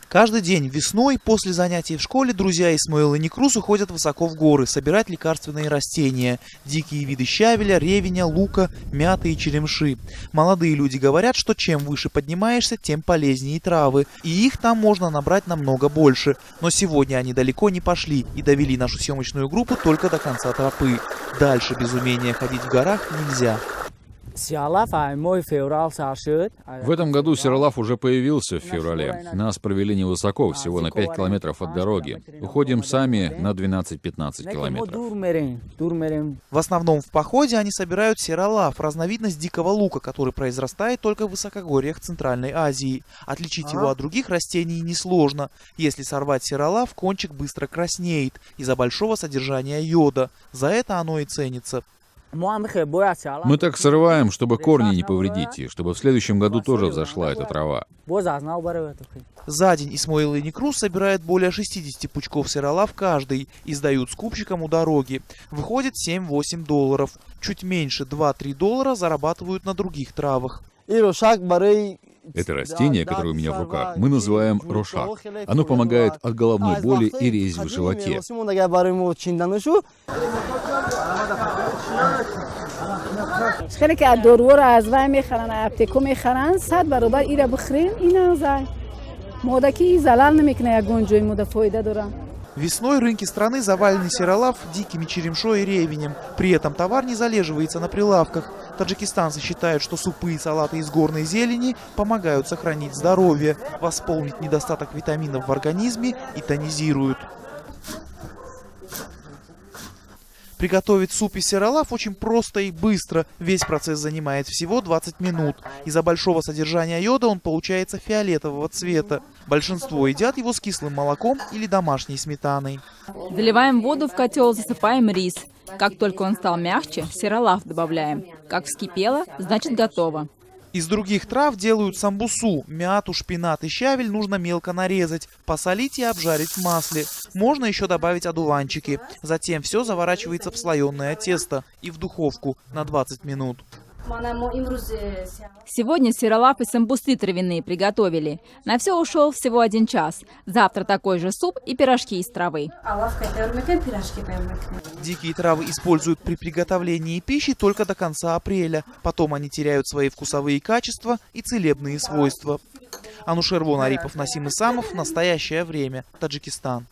Каждый день весной после занятий в школе друзья Исмаила и Некрус уходят высоко в горы собирать лекарственные растения, дикие виды щавеля, ревеня, лука, мяты и черемши. Молодые люди говорят, что чем выше поднимаешься, тем полезнее травы, и их там можно набрать намного больше. Но сегодня они далеко не пошли и довели нашу съемочную группу только до конца тропы. Дальше без умения ходить в горах нельзя. В этом году Сиролав уже появился в феврале. Нас провели невысоко, всего на 5 километров от дороги. Уходим сами на 12-15 километров. В основном в походе они собирают сиролав, разновидность дикого лука, который произрастает только в высокогорьях Центральной Азии. Отличить его от других растений несложно. Если сорвать сиролав, кончик быстро краснеет из-за большого содержания йода. За это оно и ценится. Мы так срываем, чтобы корни не повредить, и чтобы в следующем году тоже взошла эта трава. За день Исмаил и Некрус собирают более 60 пучков сиролав каждый и сдают скупщикам у дороги. Выходит $7-8. Чуть меньше $2-3 зарабатывают на других травах. Это растение, которое у меня в руках, мы называем рошак. Оно помогает от головной боли и резь в животе. Весной рынки страны завалены сиролав, дикими черемшой и ревенем. При этом товар не залеживается на прилавках. Таджикистанцы считают, что супы и салаты из горной зелени помогают сохранить здоровье, восполнить недостаток витаминов в организме и тонизируют. Приготовить суп из сиролав очень просто и быстро. Весь процесс занимает всего 20 минут. Из-за большого содержания йода он получается фиолетового цвета. Большинство едят его с кислым молоком или домашней сметаной. Заливаем воду в котел, засыпаем рис. Как только он стал мягче, сиролав добавляем. Как вскипело, значит готово. Из других трав делают самбусу. Мяту, шпинат и щавель нужно мелко нарезать, посолить и обжарить в масле. Можно еще добавить одуванчики. Затем все заворачивается в слоеное тесто и в духовку на 20 минут. Сегодня сиролав и самбусы травяные приготовили. На все ушел всего 1 час. Завтра такой же суп и пирожки из травы. Дикие травы используют при приготовлении пищи только до конца апреля. Потом они теряют свои вкусовые качества и целебные свойства. Анушервон Арипов, Насим Исамов. Настоящее время. Таджикистан.